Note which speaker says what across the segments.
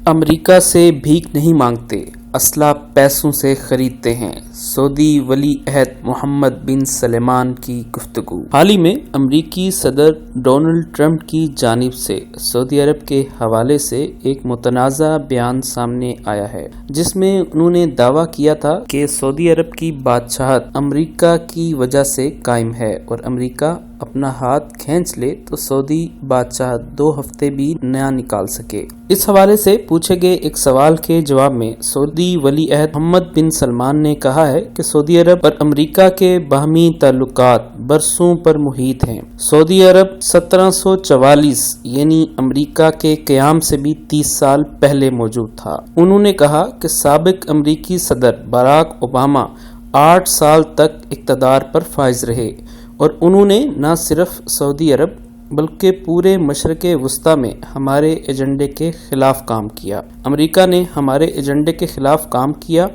Speaker 1: امریکہ سے بھیک نہیں مانگتے، اسلحہ پیسوں سے خریدتے ہیں، سعودی ولی عہد محمد بن سلمان کی گفتگو۔ حال ہی میں امریکی صدر ڈونلڈ ٹرمپ کی جانب سے سعودی عرب کے حوالے سے ایک متنازع بیان سامنے آیا ہے، جس میں انہوں نے دعویٰ کیا تھا کہ سعودی عرب کی بادشاہت امریکہ کی وجہ سے قائم ہے اور امریکہ اپنا ہاتھ کھینچ لے تو سعودی بادشاہ 2 ہفتے بھی نہ نکال سکے۔ اس حوالے سے پوچھے گئے ایک سوال کے جواب میں سعودی ولی عہد محمد بن سلمان نے کہا ہے کہ سعودی عرب اور امریکہ کے باہمی تعلقات برسوں پر محیط ہیں۔ سعودی عرب 1744 یعنی امریکہ کے قیام سے بھی 30 سال پہلے موجود تھا۔ انہوں نے کہا کہ سابق امریکی صدر باراک اوباما 8 سال تک اقتدار پر فائز رہے اور انہوں نے نہ صرف سعودی عرب بلکہ پورے مشرق وسطیٰ میں ہمارے ایجنڈے کے خلاف کام کیا۔ امریکہ نے ہمارے ایجنڈے کے خلاف کام کیا،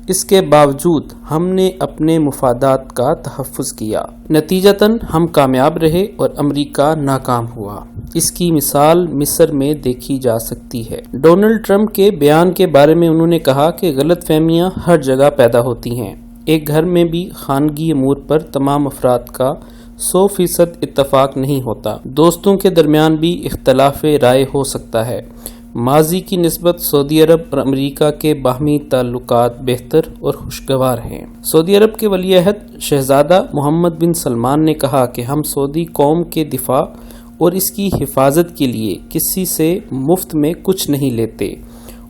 Speaker 1: اس کے باوجود ہم نے اپنے مفادات کا تحفظ کیا، نتیجتاً ہم کامیاب رہے اور امریکہ ناکام ہوا۔ اس کی مثال مصر میں دیکھی جا سکتی ہے۔ ڈونلڈ ٹرمپ کے بیان کے بارے میں انہوں نے کہا کہ غلط فہمیاں ہر جگہ پیدا ہوتی ہیں۔ ایک گھر میں بھی خانگی امور پر تمام افراد کا 100% اتفاق نہیں ہوتا۔ دوستوں کے درمیان بھی اختلاف رائے ہو سکتا ہے۔ ماضی کی نسبت سعودی عرب اور امریکہ کے باہمی تعلقات بہتر اور خوشگوار ہیں۔ سعودی عرب کے ولی عہد شہزادہ محمد بن سلمان نے کہا کہ ہم سعودی قوم کے دفاع اور اس کی حفاظت کے لیے کسی سے مفت میں کچھ نہیں لیتے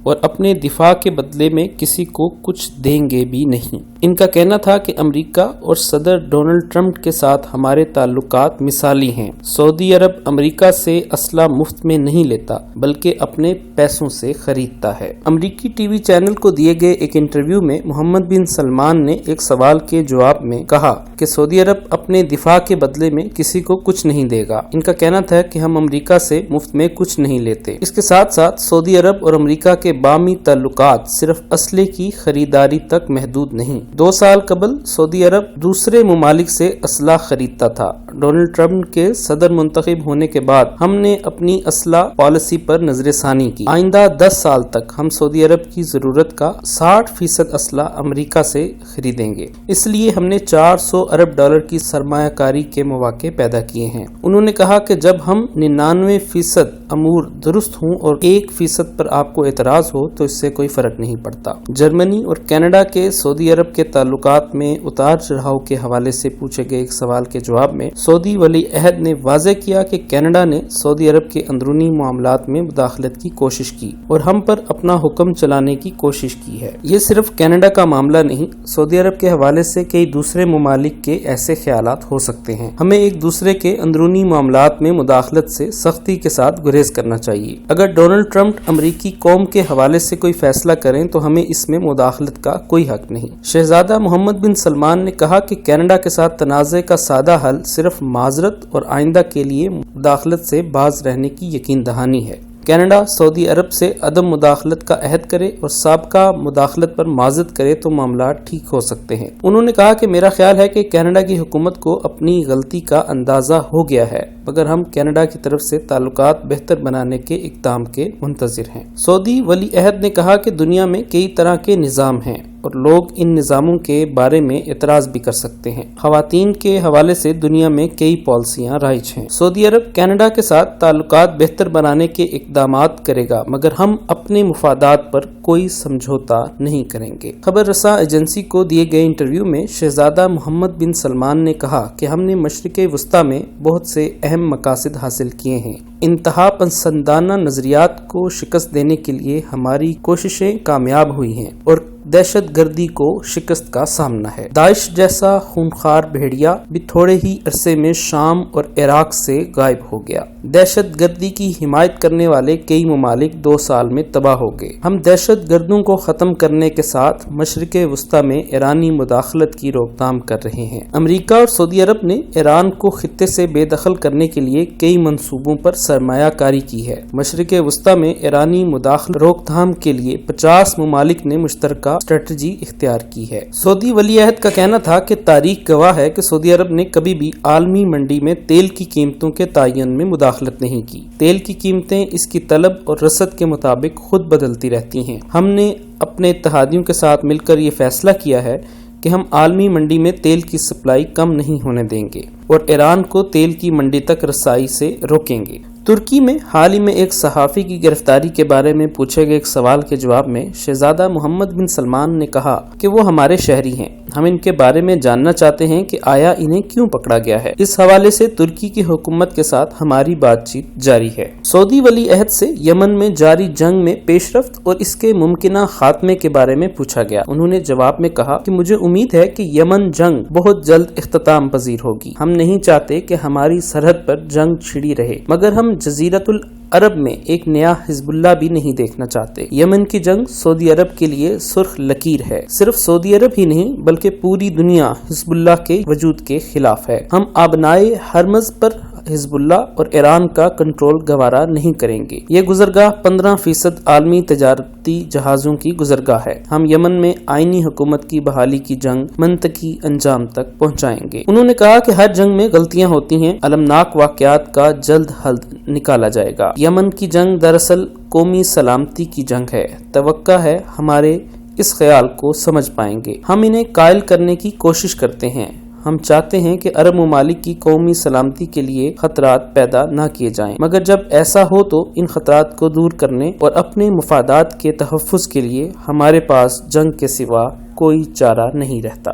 Speaker 1: اور اپنے دفاع کے بدلے میں کسی کو کچھ دیں گے بھی نہیں۔ ان کا کہنا تھا کہ امریکہ اور صدر ڈونلڈ ٹرمپ کے ساتھ ہمارے تعلقات مثالی ہیں۔ سعودی عرب امریکہ سے اسلحہ مفت میں نہیں لیتا بلکہ اپنے پیسوں سے خریدتا ہے۔ امریکی ٹی وی چینل کو دیے گئے ایک انٹرویو میں محمد بن سلمان نے ایک سوال کے جواب میں کہا کہ سعودی عرب اپنے دفاع کے بدلے میں کسی کو کچھ نہیں دے گا۔ ان کا کہنا تھا کہ ہم امریکہ سے مفت میں کچھ نہیں لیتے۔ اس کے ساتھ ساتھ سعودی عرب اور امریکہ کے باہمی تعلقات صرف اسلحے کی خریداری تک محدود نہیں۔ 2 سال قبل سعودی عرب دوسرے ممالک سے اسلحہ خریدتا تھا۔ ڈونلڈ ٹرمپ کے صدر منتخب ہونے کے بعد ہم نے اپنی اسلحہ پالیسی پر نظر ثانی کی۔ آئندہ 10 سال تک ہم سعودی عرب کی ضرورت کا 60% اسلحہ امریکہ سے خریدیں گے۔ اس لیے ہم نے $400 ارب کی سرمایہ کاری کے مواقع پیدا کیے ہیں۔ انہوں نے کہا کہ جب ہم 99% امور درست ہوں اور 1% پر آپ کو اعتراض ہو تو اس سے کوئی فرق نہیں پڑتا۔ جرمنی اور کینیڈا کے سعودی عرب کے تعلقات میں اتار چڑھاؤ کے حوالے سے پوچھے گئے ایک سوال کے جواب میں سعودی ولی عہد نے واضح کیا کہ کینیڈا نے سعودی عرب کے اندرونی معاملات میں مداخلت کی کوشش کی اور ہم پر اپنا حکم چلانے کی کوشش کی ہے۔ یہ صرف کینیڈا کا معاملہ نہیں، سعودی عرب کے حوالے سے کئی دوسرے ممالک کے ایسے خیالات ہو سکتے ہیں۔ ہمیں ایک دوسرے کے اندرونی معاملات میں مداخلت سے سختی کے ساتھ گریز کرنا چاہیے۔ اگر ڈونلڈ ٹرمپ امریکی قوم کے حوالے سے کوئی فیصلہ کریں تو ہمیں اس میں مداخلت کا کوئی حق نہیں۔ شہزادہ محمد بن سلمان نے کہا کہ کینیڈا کے ساتھ تنازع کا سادہ حل صرف معذرت اور آئندہ کے لیے مداخلت سے باز رہنے کی یقین دہانی ہے۔ کینیڈا سعودی عرب سے عدم مداخلت کا عہد کرے اور سابقہ مداخلت پر معذرت کرے تو معاملات ٹھیک ہو سکتے ہیں۔ انہوں نے کہا کہ میرا خیال ہے کہ کینیڈا کی حکومت کو اپنی غلطی کا اندازہ ہو گیا ہے مگر ہم کینیڈا کی طرف سے تعلقات بہتر بنانے کے اقدام کے منتظر ہیں۔ سعودی ولی عہد نے کہا کہ دنیا میں کئی طرح کے نظام ہیں اور لوگ ان نظاموں کے بارے میں اعتراض بھی کر سکتے ہیں۔ خواتین کے حوالے سے دنیا میں کئی پالیسیاں رائج ہیں۔ سعودی عرب کینیڈا کے ساتھ تعلقات بہتر بنانے کے اقدامات کرے گا مگر ہم اپنے مفادات پر کوئی سمجھوتا نہیں کریں گے۔ خبر رساں ایجنسی کو دیے گئے انٹرویو میں شہزادہ محمد بن سلمان نے کہا کہ ہم نے مشرق وسطیٰ میں بہت سے اہم مقاصد حاصل کیے ہیں۔ انتہا پسندانہ نظریات کو شکست دینے کے لیے ہماری کوششیں کامیاب ہوئی ہیں اور دہشت گردی کو شکست کا سامنا ہے۔ داعش جیسا خونخوار بھیڑیا بھی تھوڑے ہی عرصے میں شام اور عراق سے غائب ہو گیا۔ دہشت گردی کی حمایت کرنے والے کئی ممالک 2 سال میں تباہ ہو گئے۔ ہم دہشت گردوں کو ختم کرنے کے ساتھ مشرق وسطیٰ میں ایرانی مداخلت کی روک تھام کر رہے ہیں۔ امریکہ اور سعودی عرب نے ایران کو خطے سے بے دخل کرنے کے لیے کئی منصوبوں پر سرمایہ کاری کی ہے۔ مشرق وسطیٰ میں ایرانی مداخلت روک تھام کے لیے 50 ممالک نے مشترکہ اسٹریٹجی اختیار کی ہے۔ سعودی ولی عہد کا کہنا تھا کہ تاریخ گواہ ہے کہ سعودی عرب نے کبھی بھی عالمی منڈی میں تیل کی قیمتوں کے تعین میں مداخلت نہیں کی۔ تیل کی قیمتیں اس کی طلب اور رسد کے مطابق خود بدلتی رہتی ہیں۔ ہم نے اپنے اتحادیوں کے ساتھ مل کر یہ فیصلہ کیا ہے کہ ہم عالمی منڈی میں تیل کی سپلائی کم نہیں ہونے دیں گے اور ایران کو تیل کی منڈی تک رسائی سے روکیں گے۔ ترکی میں حال ہی میں ایک صحافی کی گرفتاری کے بارے میں پوچھے گئے ایک سوال کے جواب میں شہزادہ محمد بن سلمان نے کہا کہ وہ ہمارے شہری ہیں، ہم ان کے بارے میں جاننا چاہتے ہیں کہ آیا انہیں کیوں پکڑا گیا ہے۔ اس حوالے سے ترکی کی حکومت کے ساتھ ہماری بات چیت جاری ہے۔ سعودی ولی عہد سے یمن میں جاری جنگ میں پیش رفت اور اس کے ممکنہ خاتمے کے بارے میں پوچھا گیا۔ انہوں نے جواب میں کہا کہ مجھے امید ہے کہ یمن جنگ بہت جلد اختتام پذیر ہوگی۔ ہم نہیں چاہتے کہ ہماری سرحد پر جنگ چھڑی رہے، مگر ہم جزیرت العرب میں ایک نیا حزب اللہ بھی نہیں دیکھنا چاہتے۔ یمن کی جنگ سعودی عرب کے لیے سرخ لکیر ہے۔ صرف سعودی عرب ہی نہیں بلکہ پوری دنیا حزب اللہ کے وجود کے خلاف ہے۔ ہم آبنائے ہرمز پر حزب اللہ اور ایران کا کنٹرول گوارا نہیں کریں گے۔ یہ گزرگاہ 15% عالمی تجارتی جہازوں کی گزرگاہ ہے۔ ہم یمن میں آئینی حکومت کی بحالی کی جنگ منطقی انجام تک پہنچائیں گے۔ انہوں نے کہا کہ ہر جنگ میں غلطیاں ہوتی ہیں، المناک واقعات کا جلد حل نکالا جائے گا۔ یمن کی جنگ دراصل قومی سلامتی کی جنگ ہے۔ توقع ہے ہمارے اس خیال کو سمجھ پائیں گے۔ ہم انہیں قائل کرنے کی کوشش کرتے ہیں۔ ہم چاہتے ہیں کہ عرب ممالک کی قومی سلامتی کے لیے خطرات پیدا نہ کیے جائیں، مگر جب ایسا ہو تو ان خطرات کو دور کرنے اور اپنے مفادات کے تحفظ کے لیے ہمارے پاس جنگ کے سوا کوئی چارہ نہیں رہتا۔